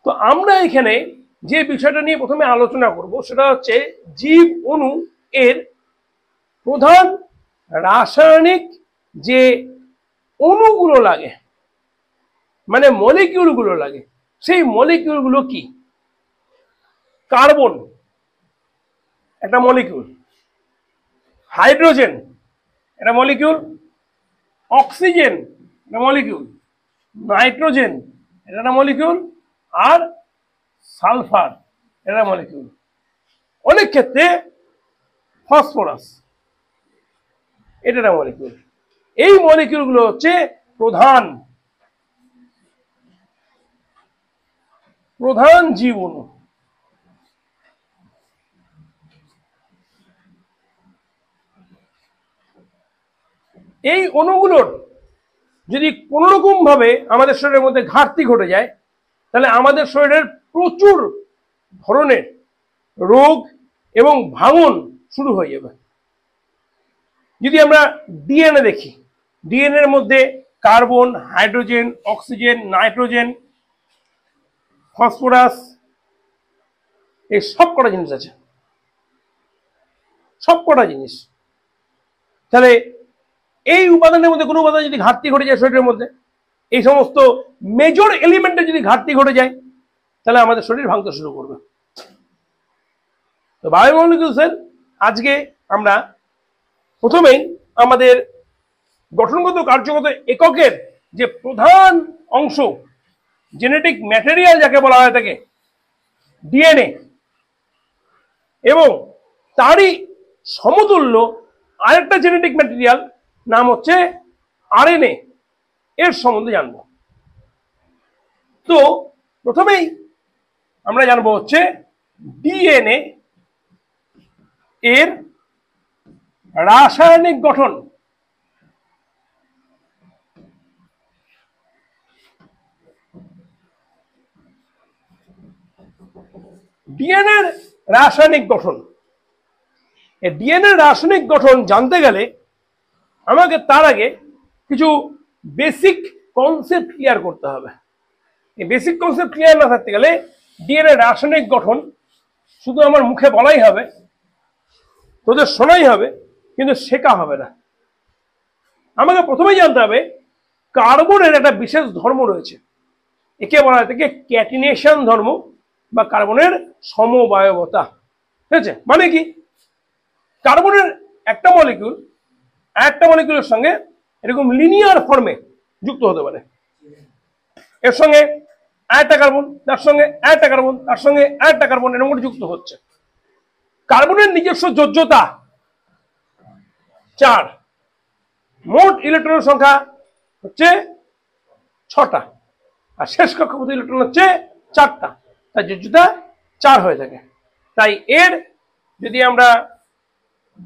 তো আমরা এখানে যে বিষয়টা নিয়ে প্রথমে আলোচনা করব সেটা হচ্ছে জীব অণু এর প্রধান রাসায়নিক যে অণুগুলো লাগে, মানে মলিকিউলগুলো লাগে, সেই মলিকিউলগুলো কি? কার্বন একটা মলিকিউল, হাইড্রোজেন একটা মলিকিউল, অক্সিজেন একটা মলিকিউল, নাইট্রোজেন এটা একটা মলিকিউল, আর সালফার এটা মলিকিউল। অনেক ক্ষেত্রে ফসফরাস এটা একটা মলিকিউল। এই মলিকিউলগুলো হচ্ছে প্রধান জীব অণু। এই অণুগুলোর যদি কোনো রকম ভাবে আমাদের শরীরের মধ্যে ঘাটতি ঘটে যায়, তাহলে আমাদের শরীরের প্রচুর ধরনের রোগ এবং ভাঙন শুরু হয়ে যাবে। যদি আমরা ডিএনএ দেখি, ডিএনএ এর মধ্যে carbon, hydrogen, oxygen, nitrogen, phosphorus, এই সব কটা জিনিস আছে, সব কটা জিনিস। তাহলে এই উপাদানের মধ্যে কোনো উপাদান যদি ঘাটতি ঘটে যায় শরীরের মধ্যে, এই সমস্ত মেজর এলিমেন্টে যদি ঘাটতি ঘটে যায়, তাহলে আমাদের শরীর ভাঙতে শুরু করবে। তো বায়োমলিকিউলসের আজকে আমরা প্রথমেই আমাদের গঠনগত কার্যগত এককের যে প্রধান অংশ, জেনেটিক ম্যাটেরিয়াল যাকে বলা হয় থাকে, ডিএনএ, এবং তারই সমতুল্য আরেকটা জেনেটিক ম্যাটেরিয়াল নাম হচ্ছে আরএনএ, এর সম্বন্ধে জানবো। তো প্রথমেই আমরা জানবো হচ্ছে ডিএনএ এর রাসায়নিক গঠন। ডিএনএ এর রাসায়নিক গঠন, ডিএনএ এর রাসায়নিক গঠন জানতে গেলে আমাকে তার আগে কিছু বেসিক কনসেপ্ট ক্লিয়ার করতে হবে। এই বেসিক কনসেপ্ট ক্লিয়ার না থাকতে গেলে ডিএনএ রাসায়নিক গঠন শুধু আমার মুখে বলাই হবে, তোদের শোনাই হবে, কিন্তু শেখা হবে না। আমাকে প্রথমেই জানতে হবে কার্বনের একটা বিশেষ ধর্ম রয়েছে, একে বলা হয় থেকে ক্যাটিনেশন ধর্ম বা কার্বনের সমবায়বতা। ঠিক আছে? মানে কি, কার্বনের একটা মলিকিউল একটা মলিকিউলের সঙ্গে এরকম লিনিয়ার ফর্মে যুক্ত হতে পারে। এর সঙ্গে আরেকটা কার্বন, তার সঙ্গে আরেকটা কার্বন, তার সঙ্গে আরেকটা কার্বন, এরকম করে যুক্ত হচ্ছে। কার্বনের নিজস্ব যোজ্যতা 4, মোট ইলেকট্রনের সংখ্যা হচ্ছে 6টা, আর শেষ কক্ষপথ ইলেকট্রন হচ্ছে 4টা, তার যোজ্যতা 4 হয়ে থাকে। তাই এর যদি আমরা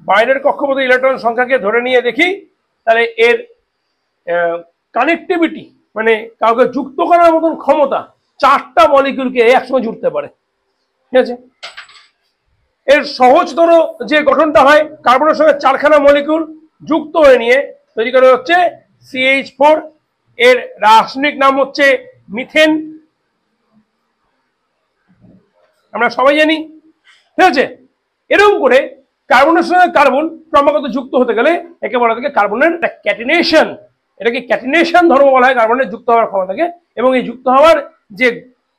বাইরের কক্ষপথ ইলেকট্রন সংখ্যাকে ধরে নিয়ে দেখি, তাহলে এর কানেক্টিভিটি মানে কাউকে যুক্ত করার মতন ক্ষমতা 4টা মলিকিউলকে একসঙ্গে জুড়তে পারে। ঠিক আছে? এর সহজতর যে গঠনটা হয়, কার্বনের সঙ্গে 4খানা মলিকিউল যুক্ত হয়ে নিয়ে তৈরি করা হচ্ছে CH4, এর রাসায়নিক নাম হচ্ছে মিথেন, আমরা সবাই জানি। ঠিক আছে? এরকম করে কার্বনের সঙ্গে কার্বন ক্রমাগত যুক্ত হতে গেলে একে বলা থাকে কার্বনের একটা ক্যাটিনেশন, এটাকে ক্যাটিনেশন ধর্ম বলা হয় কার্বনের যুক্ত হওয়ার ক্ষমতাকে। এবং এই যুক্ত হওয়ার যে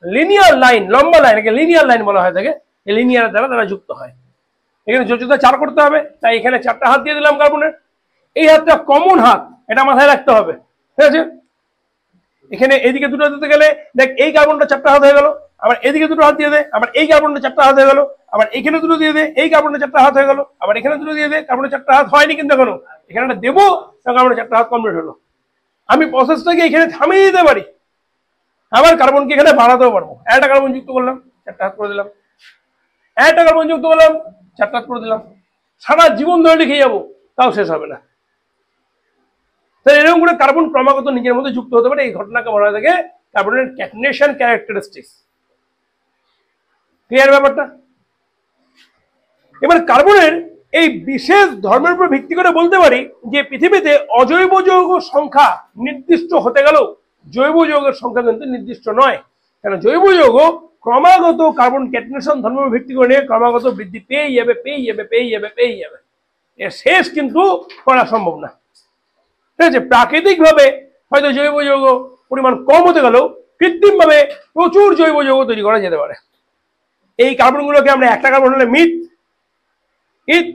লিনিয়ার লাইন, লম্বা লাইন, একে লিনিয়ার লাইন বলা হয় থাকে, এই লিনিয়ার দ্বারা তারা যুক্ত হয়। এখানে যোজ্যতা 4 করতে হবে, তাই এখানে 4টা হাত দিয়ে দিলাম কার্বনের। এই হাতটা কমন হাত, এটা মাথায় রাখতে হবে। ঠিক আছে? এখানে এদিকে দুটো দিতে গেলে দেখ এই কার্বনটা 4টা হাত হয়ে গেল, আবার এদিকে দুটো হাত দিয়ে দে, আবার এই কার্বনটা 4টা হাত হয়ে গেল, আবার এখানে দুটো দিয়ে দে, এই কার্বনটা 4টা হাত হয়ে গেল, আবার এখানে দুটো দিয়ে দে, কার্বনের 4টা হাত হয়নি কিন্তু এখনো, এখানে একটা দেবো, কার্বনের 4টা হাত কমপ্লিট হলো। আমি প্রসেসটাকে এখানে থামিয়ে দিতে পারি, আবার কার্বনকে এখানে বাড়াতেও পারবো। একটা কার্বন যুক্ত করলাম, 4টা হাত করে দিলাম, একটা কার্বন যুক্ত করলাম, 4টা হাত করে দিলাম। সারা জীবন ধরে লিখে যাবো, তাও শেষ হবে না। তাই এরকম করে কার্বন ক্রমাগত নিজের মধ্যে যুক্ত হতে পারে, এই ঘটনাকে বলা থাকে কার্বনের ক্যাটিনেশন ক্যারেক্টারিস্টিক্স। ক্লিয়ার ব্যাপারটা? এবার কার্বনের এই বিশেষ ধর্মের উপর ভিত্তি করে বলতে পারি যে পৃথিবীতে অজৈব যৌগ সংখ্যা নির্দিষ্ট হতে গেলেও জৈব যৌগের সংখ্যা কিন্তু নির্দিষ্ট নয়। কেন জৈব যৌগ ক্রমাগত কার্বন ক্যাটিনেশন ধর্মের ভিত্তি করে নিয়ে ক্রমাগত বৃদ্ধি পেয়ে যাবে পেয়ে যাবে পেয়ে যাবে পেয়ে যাবে, এর শেষ কিন্তু করা সম্ভব না। ঠিক আছে, প্রাকৃতিক ভাবে হয়তো জৈব যৌগ পরিমাণ কম হতে গেলেও কৃত্রিম ভাবে প্রচুর জৈব যৌগ তৈরি করা যেতে পারে। এই কার্বনগুলোকে আমরা একটা কার্বন হলে মিথ, ইথ,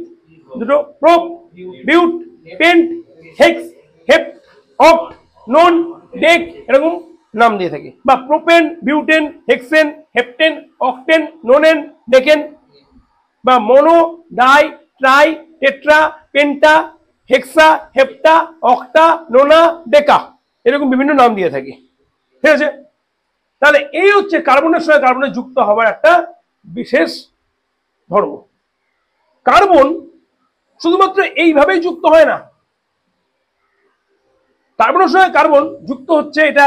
দুটো prop, but, pent, hex, hep, oct, non, dec এরকম নাম দিয়ে থাকি, বা propane, butane, hexane, heptane, octane, nonane, decane, বা mono, di, tri, tetra, penta, hexa, hepta, octa, nona, deca এরকম বিভিন্ন নাম দিয়ে থাকি। ঠিক আছে, তাহলে এই হচ্ছে কার্বনের সঙ্গে কার্বনের যুক্ত হবার একটা বিশেষ ধর্ম। কার্বন শুধুমাত্র এইভাবেই যুক্ত হয় না, কার্বনের সঙ্গে কার্বন যুক্ত হচ্ছে এটা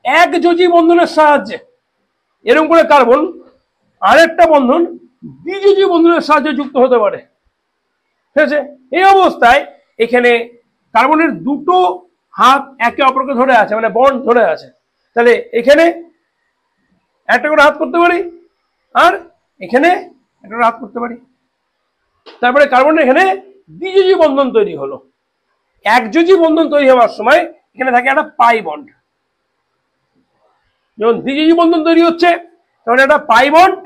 একযোজী বন্ধনের সাহায্যে। এরকম করে কার্বন আরেকটা বন্ধন দ্বিযোজী বন্ধনের সাহায্যে যুক্ত হতে পারে। ঠিক আছে, এই অবস্থায় এখানে কার্বনের দুটো হাত একে অপরকে ধরে আছে, মানে বন্ড ধরে আছে। তাহলে এখানে একটা করে হাত করতে পারি আর এখানে একটা করে হাত করতে পারি, তারপরে কার্বনের এখানে দ্বিযোজী বন্ধন তৈরি হলো। একযোজী বন্ধন তৈরি হওয়ার সময় এখানে থাকে একটা পাই বন্ড। যখন দ্বিযোজী বন্ধন তৈরি হচ্ছে তখন একটা পাই বন্ড,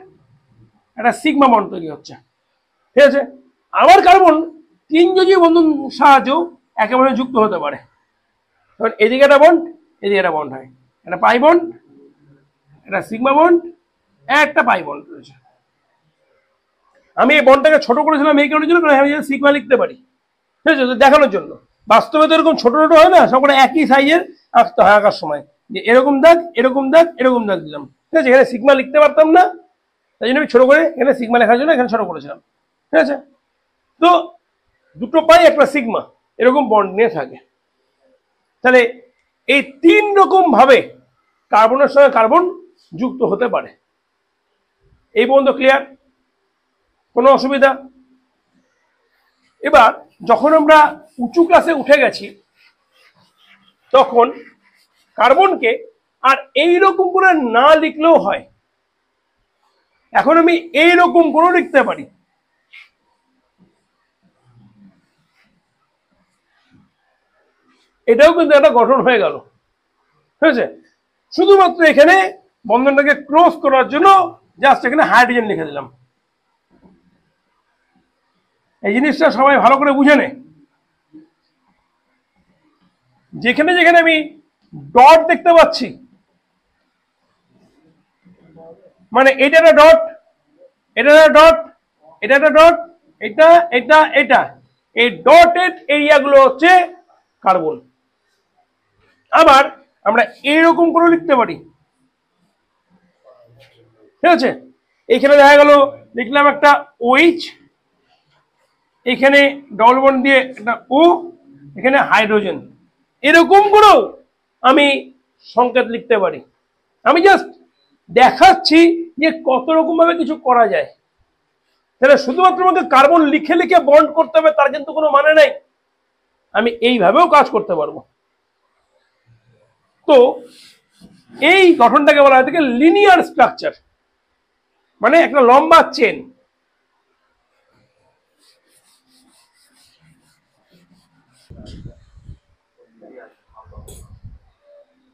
একটা সিগমা বন্ড তৈরি হচ্ছে। ঠিক আছে, আবার কার্বন তিনযোজী বন্ধন সাহায্যেও একেবারে যুক্ত হতে পারে। তখন এদিকে একটা বন্ড, এদিকে একটা বন্ড হয়, একটা পাই বন্ড, একটা সিগমা বন্ড, একটা পাই বন্ড রয়েছে। আমি এই বন্ডটাকে ছোট করেছিলাম এই কারণের জন্য, আমি সিগমা লিখতে পারি। ঠিক আছে, দেখানোর জন্য। বাস্তবে তো এরকম ছোট ছোট হয় না, সবগুলো একই সাইজের আঁকতে হয়, আঁকার সময় যে এরকম দাগ এরকম দাগ এরকম দাগ দিলাম। ঠিক আছে, এখানে সিগমা লিখতে পারতাম না, তাই জন্য আমি ছোট করে এখানে সিগমা লেখার জন্য এখানে ছোট করেছিলাম। ঠিক আছে, তো দুটো পাই একটা সিগমা এরকম বন্ড নিয়ে থাকে। তাহলে এই তিন রকম ভাবে কার্বনের সঙ্গে কার্বন যুক্ত হতে পারে। এই পর্যন্ত ক্লিয়ার? কোনো অসুবিধা? এবার যখন আমরা উঁচু ক্লাসে উঠে গেছি তখন কার্বনকে আর এইরকম করে না লিখলেও হয়, এখন আমি এইরকম করে লিখতে পারি। এটাও কিন্তু একটা গঠন হয়ে গেল। ঠিক আছে, শুধুমাত্র এখানে বন্ধনটাকে ক্লোজ করার জন্য জাস্ট এখানে হাইড্রোজেন লিখে দিলাম। এই জিনিসটা সবাই ভালো করে বুঝে নে। যেখানে যেখানে আমি ডট দেখতে পাচ্ছি, মানে এটা একটা ডট, এটা একটা ডট, এটা একটা ডট, এটা এটা এটা, এই ডটেড এরিয়াগুলো হচ্ছে কার্বন। আবার আমরা এইরকম করে লিখতে পারি। ঠিক আছে, এইখানে দেখা গেল লিখলাম একটা ওইচ, এখানে ডবল বন্ড দিয়ে একটা ও, এখানে হাইড্রোজেন, এরকম করেও আমি সংকেত লিখতে পারি। আমি জাস্ট দেখাচ্ছি যে কত রকম ভাবে কিছু করা যায়। তাহলে শুধুমাত্র আমাকে কার্বন লিখে লিখে বন্ড করতে হবে তার কিন্তু কোনো মানে নাই, আমি এইভাবেও কাজ করতে পারবো। তো এই গঠনটাকে বলা হয় থেকে লিনিয়ার স্ট্রাকচার, মানে একটা লম্বা চেন।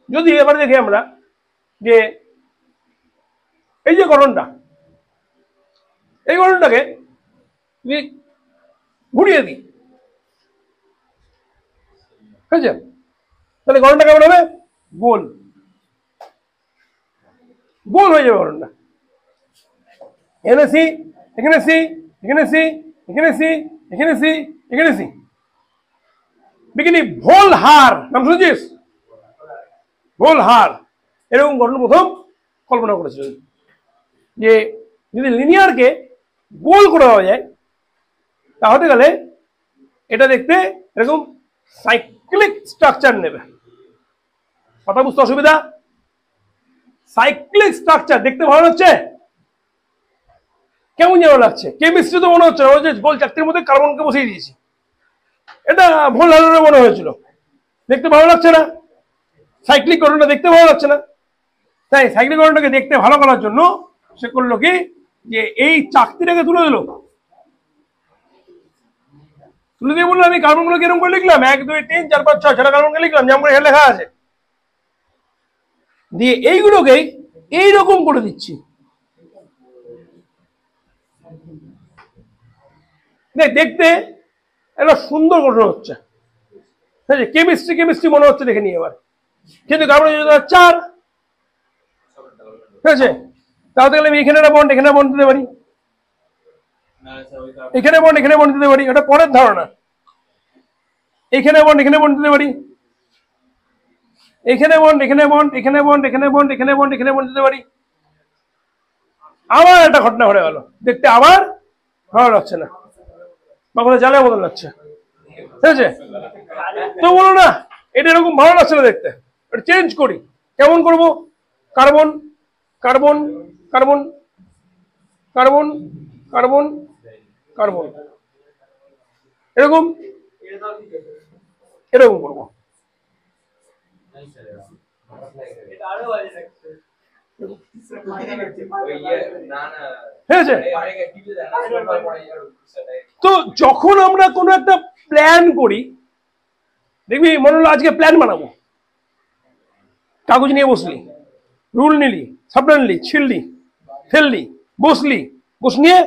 যদি এবারে দেখি আমরা যে এই যে গঠনটা, এই গঠনটাকে ঘুরিয়ে দিই, ঠিক আছে, তাহলে গঠনটা কেমন হবে? গোল, গোল হয়ে যাবে গঠনটা। এখানে সি, এখানে সি, এখানে সি, এখানে সি, এখানে সি, এখানে সি। বিজ্ঞানী ভোলহার নাম শুনেছিস? ভোলহার এরকম গঠন প্রথম কল্পনা করেছিলেন যে যদি লিনিয়ারকে গোল করে দেওয়া যায় তাহলে গেলে এটা দেখতে এরকম সাইক্লিক স্ট্রাকচার নেবে। কথা বুঝতে অসুবিধা? সাইক্লিক স্ট্রাকচার দেখতে ভালো লাগছে? কেমন যেন লাগছে? কেমিস্ট্রি তো মনে হচ্ছে না, যে গোল চাকতির মধ্যে কার্বনকে বসিয়ে দিয়েছি, এটা ভোলহারের মনে হয়েছিল। দেখতে ভালো লাগছে না? সাইক্লিক গঠনটা দেখতে ভালো লাগছে না? তাই সাইক্লিক গঠনটাকে দেখতে ভালো করার জন্য সে করলো কি, যে এই চাকতিটাকে তুলে দিল, তুলে দিয়ে বললো আমি কার্বনগুলোকে এরকম করে লিখলাম 1 2 3 4 5 6 ছটা কার্বনকে লিখলাম যেমন করে লেখা আছে, দিয়ে এইগুলোকেই এইরকম করে দিচ্ছি। দেখতে একটা সুন্দর গঠন হচ্ছে, কেমিস্ট্রি কেমিস্ট্রি মনে হচ্ছে দেখে নিয়ে এবার, কিন্তু কার্বন 4, ঠিক আছে, তাহলে গেলে আমি এখানে একটা বন্ড এখানে বন্ড দিতে পারি, এখানে বন্ড এখানে বন্ড দিতে পারি, ওটা পরের ধারণা। এখানে বন্ড এখানে বন্ড দিতে পারি, এখানে বন্ড এখানে বন্ড এখানে বন্ড এখানে বন্ড এখানে বন্ড এখানে বন্ড দিতে পারি। আবার একটা ঘটনা ঘটে গেল, দেখতে আবার ভালো লাগছে না, বা কোনো জ্বালা বদল লাগছে, ঠিক আছে, তো বলো না এটা এরকম ভালো লাগছে না দেখতে, এটা চেঞ্জ করি। কেমন করব? Carbon carbon carbon carbon carbon carbon, এরকম এরকম করবো, ঠিক আছে। তো যখন আমরা কোনো একটা প্ল্যান করি, দেখবি মনে হলো আজকে প্ল্যান বানাবো, কাগজ নিয়ে বসলি, রুল নিলি, সাবটা নিলি, ছিঁড়লি, ফেললি, বসলি, বস নিয়ে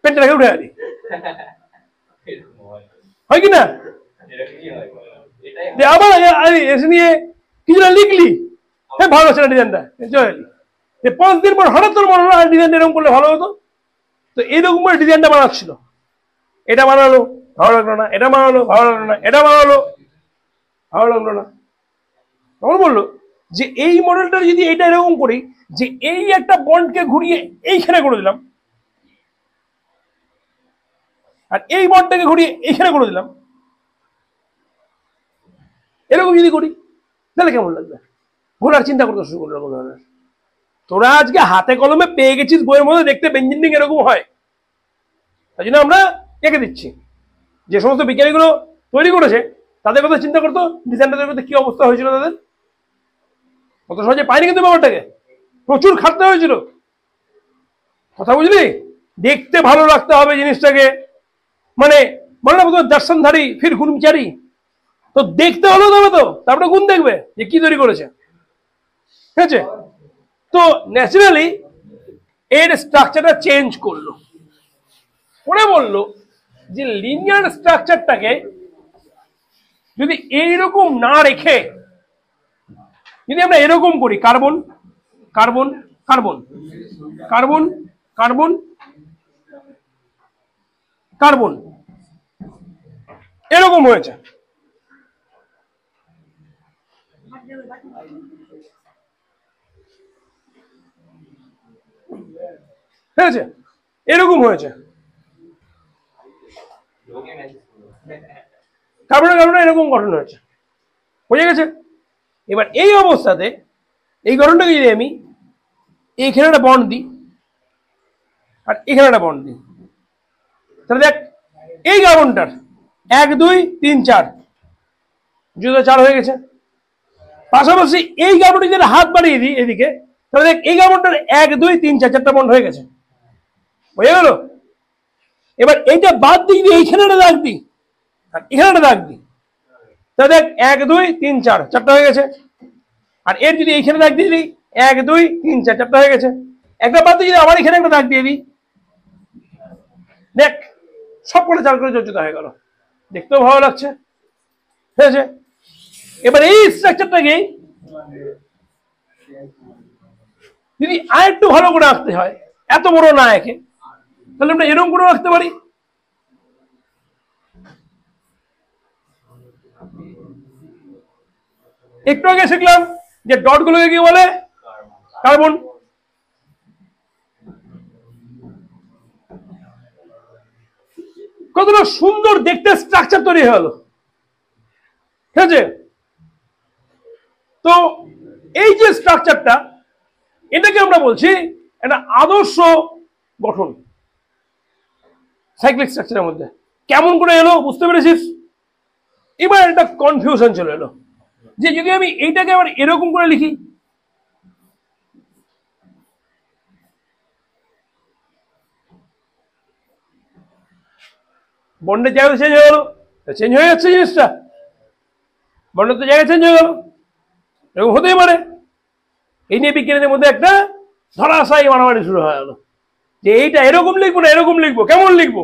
পেনটা রেখে উঠে আলি, হয় কি না? আবার এসে নিয়ে কিছুটা লিখলি, হ্যাঁ ভালো আছে না ডিজাইনটা, 5 দিন পর হঠাৎ তোর মনে হলো ডিজাইনটা এরকম করলে ভালো হতো। তো এইরকম করে ডিজাইনটা বানাচ্ছিল, এটা বানালো ভালো লাগলো না, এটা বানালো ভালো লাগলো না, এটা বানালো ভালো লাগলো না, তখন বললো যে এই মডেলটা যদি এইটা এরকম করি, যে এই একটা বন্ডকে ঘুরিয়ে এইখানে করে দিলাম, আর এই বন্ডটাকে ঘুরিয়ে এইখানে করে দিলাম, এরকম যদি করি তাহলে কেমন লাগবে? ঘোরার চিন্তা করতে শুরু করলো। তোরা আজকে হাতে কলমে পেয়ে গেছিস বইয়ের মধ্যে, দেখতে বেঞ্জিনিয়ারিং এরকম হয়, তাই জন্য আমরা এঁকে দিচ্ছি। যে সমস্ত বিজ্ঞানীগুলো তৈরি করেছে তাদের কথা চিন্তা করতো, ডিজাইনটা তৈরি করতে কি অবস্থা হয়েছিল তাদের, কত সহজে পায়নি কিন্তু ব্যাপারটাকে, প্রচুর খাটতে হয়েছিল। কথা বুঝলি? দেখতে ভালো রাখতে হবে জিনিসটাকে, মানে বলে না দর্শনধারী ফির গুণচারী, তো দেখতে হলো তবে তো তারপরে গুণ দেখবে যে কি তৈরি করেছে, ঠিক আছে। তো ন্যাচারালি এর স্ট্রাকচারটা চেঞ্জ করলো, ওরা বললো যে লিনিয়ার স্ট্রাকচারটাকে যদি এইরকম না রেখে যদি আমরা এরকম করি, carbon carbon carbon carbon carbon carbon, এরকম হয়েছে, ঠিক আছে, এরকম হয়েছে, কার্বন কার্বন এরকম গঠন হয়েছে, বুঝে গেছে। এবার এই অবস্থাতে এই গঠনটাকে যদি আমি এইখানে একটা বন্ড দিই আর এখানে একটা বন্ড দিই, তাহলে দেখ এই কার্বনটার 1 2 3 4 যুদ্ধ 4 হয়ে গেছে। পাশাপাশি এই কার্বনটি যদি হাত বাড়িয়ে দিই এদিকে, তাহলে দেখ এই কার্বনটার 1 2 3 4 চারটা বন্ড হয়ে গেছে, হয়ে গেল। এবার এইটা বাদ দিয়ে যদি এইখানে একটা দাগ দিই আর এখানে একটা দাগ দিই, তাহলে দেখ 1 2 3 4 চারটা হয়ে গেছে। আর এর যদি এইখানে দাগ দিয়ে দিই 1 2 3 4 চারটা হয়ে গেছে। একটা বাদ দিয়ে যদি আবার এখানে একটা দাগ দিয়ে দিই, দেখ সব করে 4 করে যোজিত হয়ে গেল, দেখতেও ভালো লাগছে, ঠিক আছে। এবার এই স্ট্রাকচারটাকে যদি আরেকটু ভালো করে আঁকতে হয়, এত বড় না একে, তাহলে আমরা এরকম করে আঁকতে পারি। একটু আগে শিখলাম যে ডট গুলোকে কি বলে? কার্বন। কতটা সুন্দর দেখতে স্ট্রাকচার তৈরি হলো, ঠিক আছে। তো এই যে স্ট্রাকচারটা, এটাকে আমরা বলছি একটা আদর্শ গঠন সাইক্লিক স্ট্রাকচারের মধ্যে। কেমন করে এলো বুঝতে পেরেছিস? এবার একটা কনফিউশন চলে এলো যে যদি আমি এইটাকে আবার এরকম করে লিখি বন্ডের জায়গা চেঞ্জ হয়ে গেল, চেঞ্জ হয়ে যাচ্ছে জিনিসটা, বন্ডের তো জায়গা চেঞ্জ হয়ে গেল, এরকম হতেই পারে। এই নিয়ে বিজ্ঞানীদের মধ্যে একটা ধরাশায়ী মারামারি শুরু হয়ে গেল যে এইটা এরকম লিখবো না এরকম লিখবো, কেমন লিখবো?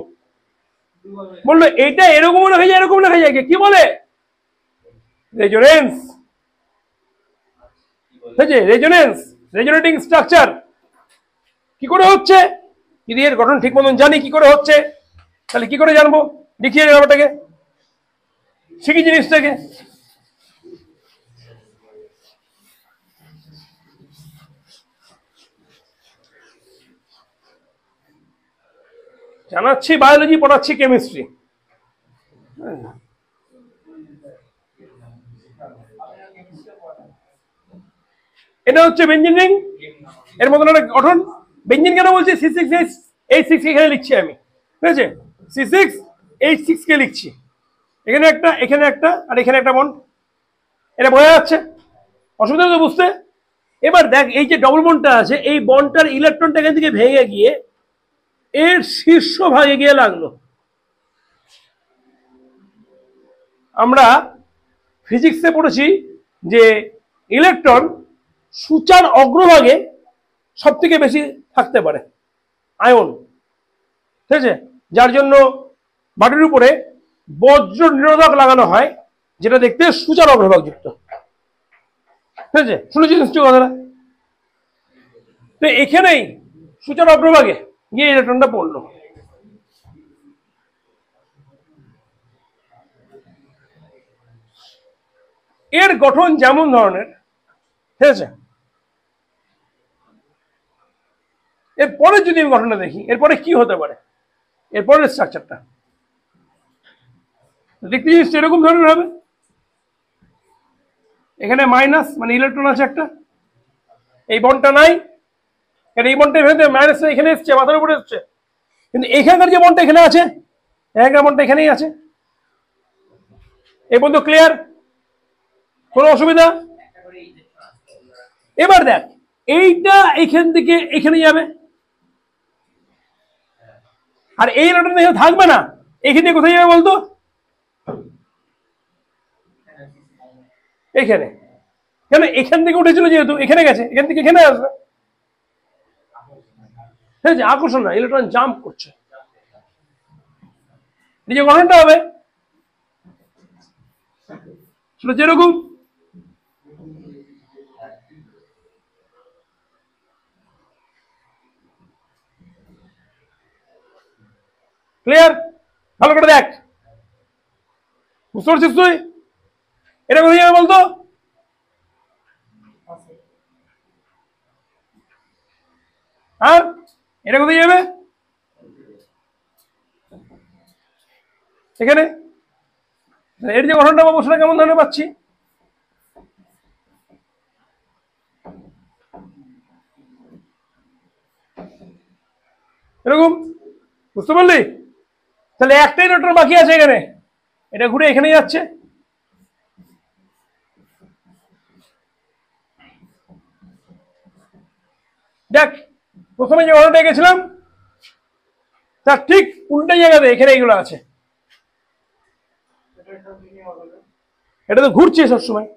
বললো এইটা এরকম লেখা যায় এরকম লেখা যায়, কি বলে? Resonance, resonance, resonating structure. কি করে হচ্ছে? যদি এর গঠন ঠিক মতন জানি কি করে হচ্ছে, তাহলে কি করে জানবো? দেখিয়ে ব্যাপারটাকে, শিখি জিনিসটাকে। জানাচ্ছি বায়োলজি, পড়াচ্ছি কেমিস্ট্রি। এটা হচ্ছে বেঞ্জিন রিং, এর মতন একটা গঠন। বেঞ্জিন কেন বলছি? C6H6 এখানে লিখছি আমি, ঠিক আছে? C6H6 কে লিখছি, এখানে একটা, এখানে একটা, আর এখানে একটা বন্ড। এটা বোঝা যাচ্ছে? অসুবিধা তো বুঝতে? এবার দেখ, এই যে ডবল বন্ডটা আছে, এই বন্ডটার ইলেকট্রনটা এখান থেকে ভেঙে গিয়ে এর শীর্ষ ভাগে গিয়ে লাগলো। আমরা ফিজিক্সে পড়েছি যে ইলেকট্রন সূচার অগ্রভাগে সব থেকে বেশি থাকতে পারে, আয়ন, ঠিক আছে? যার জন্য বাটির উপরে বজ্র নিরোধক লাগানো হয়, যেটা দেখতে সূচার অগ্রভাগ যুক্ত, ঠিক আছে? শুনেছি নিশ্চয় কথাটা। তো এখানেই সূচার অগ্রভাগে গিয়ে ইলেকট্রনটা পড়লো। এর গঠন যেমন ধরনের, ঠিক আছে? এরপরে যদি আমি গঠনটা দেখি, এরপরে কি হতে পারে, এরপরের স্ট্রাকচারটা দেখতে জিনিসটা এরকম ধরনের হবে। এখানে মাইনাস, মানে ইলেকট্রন আছে একটা, এই বন্ডটা নাই, কারণ এই বন্ডের ভেতরে মাইনাসটা এখানে এসছে, মাথার উপরে এসছে, কিন্তু এখানকার যে বন্ডটা এখানে আছে, এখানকার বন্ডটা এখানেই আছে। এই পর্যন্ত ক্লিয়ার? কোনো অসুবিধা? এবার দেখ, এইটা এখান থেকে এখানে যাবে, আর এই ইলেকট্রন এখানে থাকবে না, এখানে কোথায় যাবে বলতো? এখানে। কেন? এখান থেকে উঠেছিল যেহেতু, এখানে গেছে, এখান থেকে এখানে আসবে, ঠিক আছে? আকর্ষণ না, ইলেকট্রন জাম্প করছে, এই যে গঠনটা হবে সেটা যেরকম। ক্লিয়ার? ভালো করে দেখ, বুঝতে পারছিস তুই? এটা কোথায় যাবে বলতো? আর এটা কোথায় যাবে? এখানে। এর যে গঠনটা পাবো সেটা কেমন ধরনের পাচ্ছি? এরকম, বুঝতে পারলি? তাহলে একটাই ইলেকট্রন বাকি আছে এখানে, এটা ঘুরে এখানে যাচ্ছে। দেখ, প্রথমে যে গঠনটা গেছিলাম তার ঠিক উল্টা জায়গাতে এখানে এইগুলো আছে। এটা তো ঘুরছে সবসময়,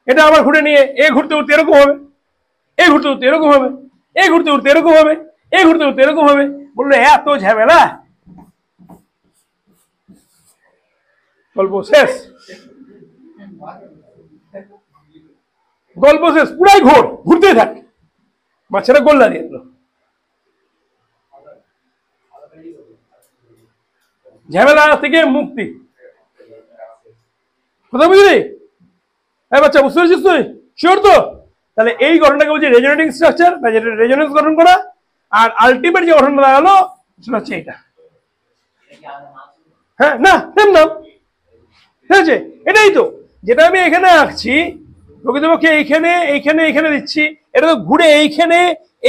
এটা আবার ঘুরে নিয়ে এ ঘুরতে ঘুরতে এরকম হবে, এ ঘুরতে ঘুরতে এরকম হবে, এ ঘুরতে ঘুরতে এরকম হবে, এ ঘুরতে ঘুরতে এরকম হবে। বললো এত ঝামেলা, গল্প শেষ, গল্প শেষ, পুরাই ঘোর, ঘুরতেই থাক। বাচ্চারা গোল্লা দিয়ে দিল, ঝামেলা থেকে মুক্তি। কথা বুঝলি? হ্যাঁ বাচ্চা, বুঝতে পেরেছিস তুই? শিওর তো? তাহলে এই গঠনটাকে বলছি রেজোনেটিং স্ট্রাকচার, বা যেটা রেজোনেন্স গঠন করা। আর আলটিমেট যে গঠনটা দাঁড়ালো সেটা হচ্ছে এইটা। হ্যাঁ, না সেম নাম, ঠিক আছে? এটাই তো যেটা আমি এখানে আঁকছি, প্রকৃতপক্ষে এইখানে এইখানে এখানে দিচ্ছি, এটা তো ঘুরে এইখানে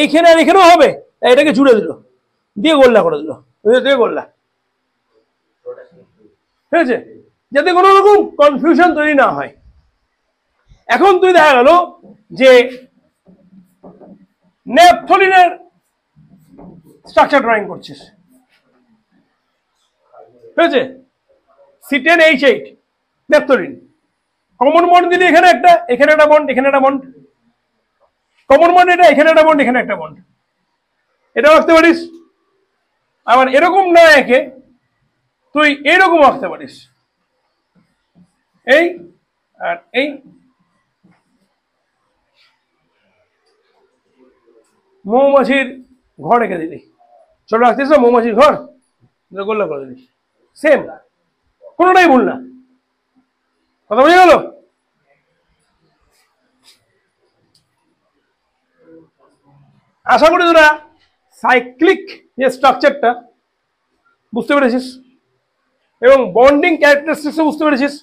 এইখানে আর এখানেও হবে, এটাকে জুড়ে দিল, দিয়ে গোল্লা করে দিল, দিয়ে গোল্লা, ঠিক আছে? যাতে কোনো রকম কনফিউশন তৈরি না হয়। এখন তুই দেখা গেল যে ন্যাপথলিনের স্ট্রাকচার ড্রয়িং করছিস, ঠিক আছে, C10H8 ন্যাপথলিন। কমন বন্ড দিলি এখানে একটা বন্ড, এখানে একটা বন্ড, কমন বন্ড এটা, এখানে একটা বন্ড, এখানে একটা বন্ড, এটাও আঁকতে পারিস। আবার এরকম না একে তুই এইরকম আঁকতে পারিস, এই আর এই। মৌমাছির ঘর রেখে দিলি, ছোট রাখতিস না মৌমাছির ঘর, গোল্লা করে দিলি, সেম, কোনোটাই ভুল না। কথা বুঝে গেল? আশা করি তোরা সাইক্লিক যে স্ট্রাকচারটা বুঝতে পেরেছিস এবং বন্ডিং ক্যারেক্টারিস্টিক্স বুঝতে পেরেছিস।